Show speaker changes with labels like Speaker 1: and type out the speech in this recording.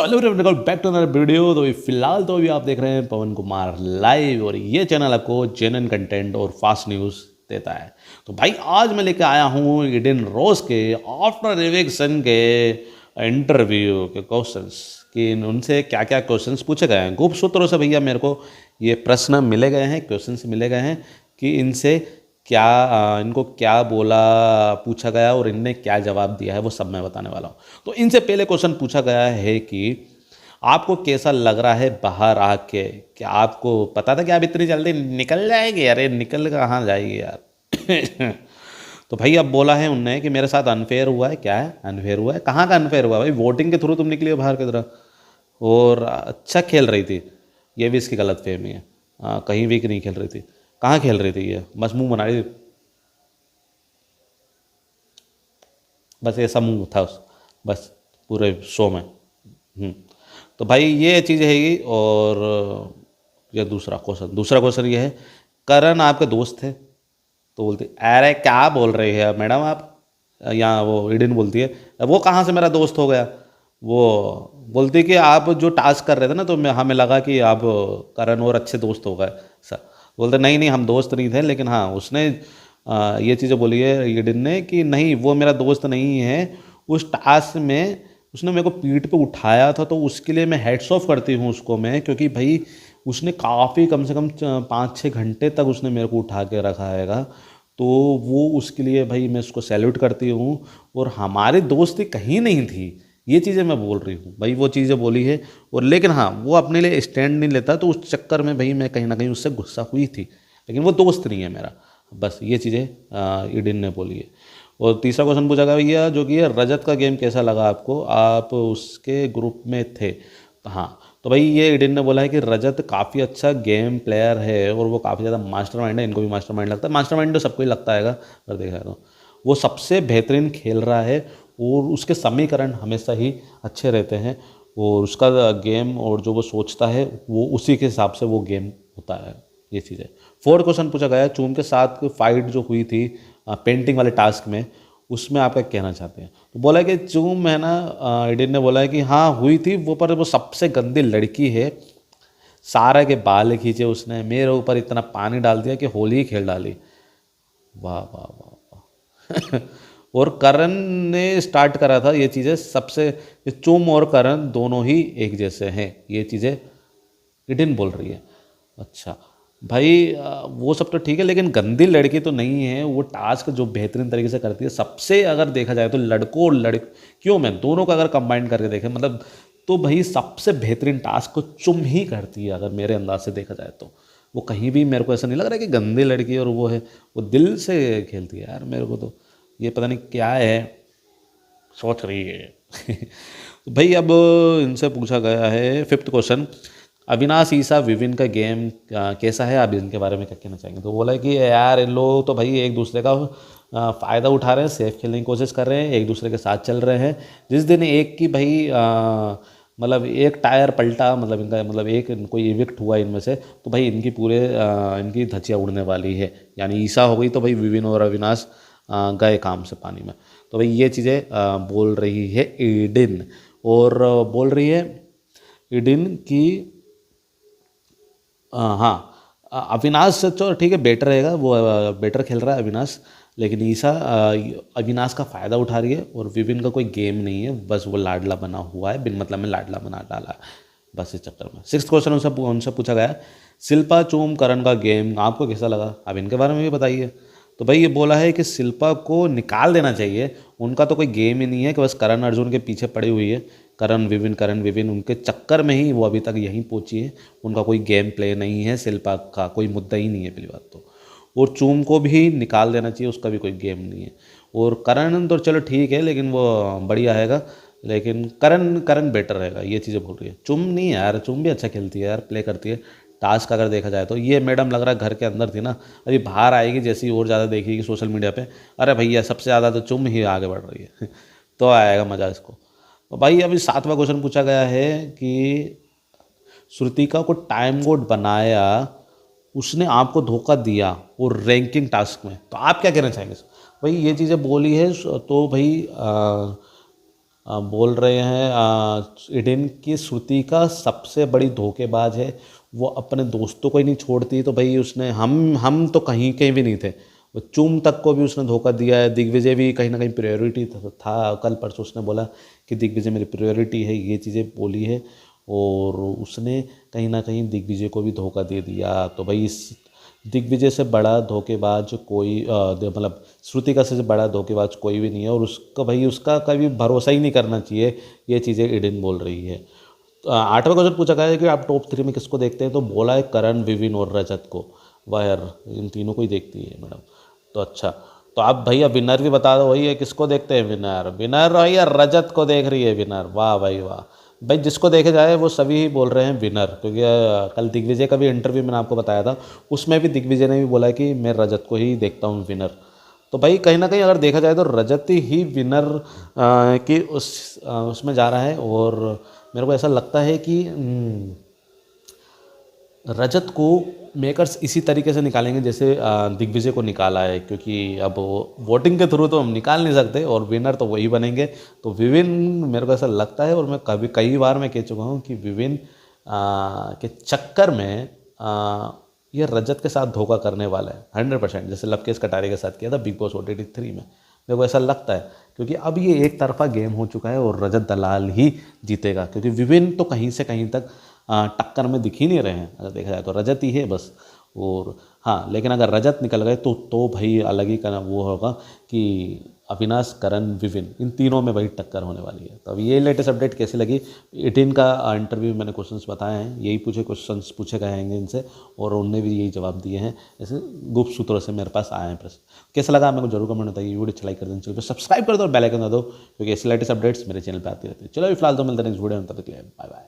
Speaker 1: Hello everyone, back to another video. तो फिलहाल तो अभी आप देख रहे हैं पवन कुमार लाइव, और ये चैनल आपको जेन्युइन कंटेंट और फास्ट न्यूज़ देता है। तो भाई आज मैं लेके आया हूँ ईडन रोज के आफ्टर रिविक्शन के इंटरव्यू के क्वेश्चंस, कि उनसे क्या क्या क्वेश्चंस पूछे गए हैं। गुप्त सूत्रों से भैया मेरे को ये प्रश्न मिले गए हैं, क्वेश्चंस मिले गए हैं कि इनसे क्या इनको क्या बोला पूछा गया और इनने क्या जवाब दिया है, वो सब मैं बताने वाला हूँ। तो इनसे पहले क्वेश्चन पूछा गया है कि आपको कैसा लग रहा है बाहर आके, क्या आपको पता था कि आप इतनी जल्दी निकल जाएंगे? अरे निकल कहाँ जाएगी यार। तो भाई अब बोला है उनने कि मेरे साथ अनफेयर हुआ है। क्या है अनफेयर हुआ है? कहाँ का अनफेयर हुआ भाई? वोटिंग के थ्रू तुम निकली हो बाहर की तरह और अच्छा खेल रही थी। ये भी इसकी गलत फहमी है। कहीं वीक नहीं खेल रही थी। कहाँ खेल रही थी? ये बस मुंह बना रही थी, बस ऐसा मुंह था उस, बस पूरे शो में। तो भाई ये चीज़ है। और ये दूसरा क्वेश्चन ये है, करण आपके दोस्त थे? तो बोलती अरे क्या बोल रही है मैडम आप। यहाँ वो ईडन बोलती है वो कहाँ से मेरा दोस्त हो गया। वो बोलती कि आप जो टास्क कर रहे थे ना, तो हमें लगा कि आप करण और अच्छे दोस्त हो गए सर। बोलते नहीं नहीं, हम दोस्त नहीं थे, लेकिन हाँ उसने ये चीज़ें बोली है ईडन ने कि नहीं वो मेरा दोस्त नहीं है। उस टास्क में उसने मेरे को पीठ पे उठाया था, तो उसके लिए मैं हेड्स ऑफ करती हूँ उसको मैं, क्योंकि भाई उसने काफ़ी कम से कम 5-6 घंटे तक उसने मेरे को उठा के रखा हैगा। तो वो उसके लिए भाई मैं उसको सैल्यूट करती हूँ। और हमारी दोस्ती कहीं नहीं थी, ये चीज़ें मैं बोल रही हूँ भाई, वो चीज़ें बोली है। और लेकिन हाँ वो अपने लिए स्टैंड नहीं लेता, तो उस चक्कर में भाई मैं कहीं ना कहीं उससे गुस्सा हुई थी, लेकिन वो दोस्त नहीं है मेरा। बस ये चीज़ें ईडन ने बोली है। और तीसरा क्वेश्चन पूछा गया भैया, जो कि है रजत का गेम कैसा लगा आपको, आप उसके ग्रुप में थे? तो हाँ, तो भाई ये ईडन ने बोला है कि रजत काफ़ी अच्छा गेम प्लेयर है और वो काफ़ी ज़्यादा मास्टरमाइंड है। इनको भी मास्टरमाइंड लगता है, मास्टरमाइंड तो सबको ही लगता है अगर देखा तो। वो सबसे बेहतरीन खेल रहा है और उसके समीकरण हमेशा ही अच्छे रहते हैं, और उसका गेम और जो वो सोचता है वो उसी के हिसाब से वो गेम होता है। ये चीज़ है। फोर्थ क्वेश्चन पूछा गया है, चूम के साथ फाइट जो हुई थी पेंटिंग वाले टास्क में, उसमें आप क्या कहना चाहते हैं? तो बोला है कि चूम है ना, ईडन ने बोला है कि हाँ हुई थी वो, पर वो सबसे गंदी लड़की है। सारा के बाल खींचे उसने, मेरे ऊपर इतना पानी डाल दिया कि होली ही खेल डाली। वाह वाह वाह वाह। और करण ने स्टार्ट करा था ये चीज़ें सबसे। ये चूम और करण दोनों ही एक जैसे हैं, ये चीज़ें ईडन बोल रही है। अच्छा भाई वो सब तो ठीक है, लेकिन गंदी लड़की तो नहीं है। वो टास्क जो बेहतरीन तरीके से करती है सबसे, अगर देखा जाए तो लड़कों और लड़कियों में दोनों का अगर कंबाइन करके देखें मतलब, तो भाई सबसे बेहतरीन टास्क को चुम ही करती है अगर मेरे अंदाज से देखा जाए तो। वो कहीं भी मेरे को ऐसा नहीं लग रहा है कि गंदी लड़की और वो है, वो दिल से खेलती है यार। मेरे को तो ये पता नहीं क्या है सोच रही है। तो भाई अब इनसे पूछा गया है फिफ्थ क्वेश्चन, अविनाश ईसा विविन का गेम कैसा है, आप इनके बारे में क्या कहना चाहेंगे? तो बोला कि यार इन लोग तो भाई एक दूसरे का फ़ायदा उठा रहे हैं, सेफ खेलने की कोशिश कर रहे हैं, एक दूसरे के साथ चल रहे हैं। जिस दिन एक की भाई मतलब एक टायर पलटा, मतलब इनका मतलब एक कोई इविक्ट हुआ इनमें से, तो भाई इनकी पूरे इनकी धज्जियाँ उड़ने वाली है। यानी ईसा हो गई तो भाई विविन और अविनाश गए काम से पानी में। तो भाई ये चीज़ें बोल रही है ईडन। और बोल रही है ईडन की हाँ अविनाश तो ठीक है, बेटर रहेगा वो, बेटर खेल रहा है अविनाश, लेकिन ईसा अविनाश का फ़ायदा उठा रही है। और विविन का कोई गेम नहीं है, बस वो लाडला बना हुआ है, बिन मतलब में लाडला बना डाला है बस इस चक्कर में। सिक्स क्वेश्चन उनसे पूछा गया है, शिल्पा चूम करण का गेम आपको कैसा लगा, अब इनके बारे में भी बताइए। तो भाई ये बोला है कि शिल्पा को निकाल देना चाहिए, उनका तो कोई गेम ही नहीं है, कि बस करण अर्जुन के पीछे पड़ी हुई है। करण विविन उनके चक्कर में ही वो अभी तक यहीं पहुंची है। उनका कोई गेम प्ले नहीं है, शिल्पा का कोई मुद्दा ही नहीं है पहली बात तो। और चूम को भी निकाल देना चाहिए, उसका भी कोई गेम नहीं है। और करण तो चलो ठीक है, लेकिन वो बढ़िया रहेगा, लेकिन करण करण बेटर रहेगा, ये चीज़ें बोल रही है। चुम नहीं है यार, चुम भी अच्छा खेलती है यार, प्ले करती है। टास्क अगर देखा जाए तो ये मैडम लग रहा है घर के अंदर थी ना, अभी बाहर आएगी जैसी और ज़्यादा देखेगी सोशल मीडिया पे, अरे भैया सबसे ज़्यादा तो चुम ही आगे बढ़ रही है। तो आएगा मज़ा इसको। तो भाई अभी सातवां क्वेश्चन पूछा गया है कि श्रुतिका को टाइम कोड बनाया, उसने आपको धोखा दिया और रैंकिंग टास्क में, तो आप क्या कहना चाहेंगे? भाई ये चीज़ें बोली है तो भाई बोल रहे हैं ईडेन की श्रुति का सबसे बड़ी धोखेबाज है, वो अपने दोस्तों को ही नहीं छोड़ती। तो भाई उसने हम तो कहीं कहीं भी नहीं थे, वो चूम तक को भी उसने धोखा दिया है। दिग्विजय भी कहीं ना कहीं प्रायोरिटी था। कल परसों उसने बोला कि दिग्विजय मेरी प्रायोरिटी है, ये चीज़ें बोली है, और उसने कहीं ना कहीं दिग्विजय को भी धोखा दे दिया। तो भाई इस दिग्विजय से बड़ा धोखेबाज कोई मतलब श्रुतिका से बड़ा धोखेबाज कोई भी नहीं है, और उसका भाई उसका कभी भरोसा ही नहीं करना चाहिए। ये चीज़ें ईडेन बोल रही है। 8वां क्वेश्चन पूछा गया है कि आप टॉप 3 में किसको देखते हैं, तो बोला है करण, विविन और रजत को। वाह यार, इन तीनों को ही देखती है मैडम। तो अच्छा, तो आप भैया विनर भी बता दो, वही है किसको देखते हैं विनर। विनर भैया रजत को देख रही है विनर। वाह भाई वाह भाई, जिसको देखे जाए वो सभी ही बोल रहे हैं विनर, क्योंकि कल दिग्विजय का भी इंटरव्यू मैंने आपको बताया था, उसमें भी दिग्विजय ने भी बोला कि मैं रजत को ही देखता हूँ विनर। तो भाई कहीं ना कहीं अगर देखा जाए तो रजत ही विनर की उसमें जा रहा है। और मेरे को ऐसा लगता है कि रजत को मेकर्स इसी तरीके से निकालेंगे जैसे दिग्विजय को निकाला है, क्योंकि अब वोटिंग के थ्रू तो हम निकाल नहीं सकते, और विनर तो वही बनेंगे। तो विविन, मेरे को ऐसा लगता है, और मैं कई बार मैं कह चुका हूँ कि विविन के चक्कर में ये रजत के साथ धोखा करने वाला है 100%, जैसे लवकेश कटारिया के साथ किया था बिग बॉस OTT 3 में। मेरे को ऐसा लगता है, क्योंकि अब ये एक तरफा गेम हो चुका है और रजत दलाल ही जीतेगा, क्योंकि विविन तो कहीं से कहीं तक टक्कर में दिख ही नहीं रहे हैं। अगर देखा जाए तो रजत ही है बस। और हाँ, लेकिन अगर रजत निकल गए तो भाई अलग ही का वो होगा कि अविनाश, करण, विविन, इन तीनों में भाई टक्कर होने वाली है। तो अब ये लेटेस्ट अपडेट कैसी लगी। 18 का इंटरव्यू में मैंने क्वेश्चंस बताए हैं, यही क्वेश्चंस पूछे गए हैं इनसे, और उनने भी यही जवाब दिए हैं, ऐसे गुप्त सूत्रों से मेरे पास आए हैं प्रश्न। कैसा लगा मेरे को जरूर कमेंट बताइए। वीडियो अच्छा लाइक कर दें, चैनल पर सब्सक्राइब कर दो और बेल आइकन दबा दो, क्योंकि ऐसी लेटेस्ट अपडेट्स मेरे चैनल पर आती रहती है। चलो अभी फिलहाल तो मिलते हैं नेक्स्ट वीडियो में, तब तक के लिए बाय बाय।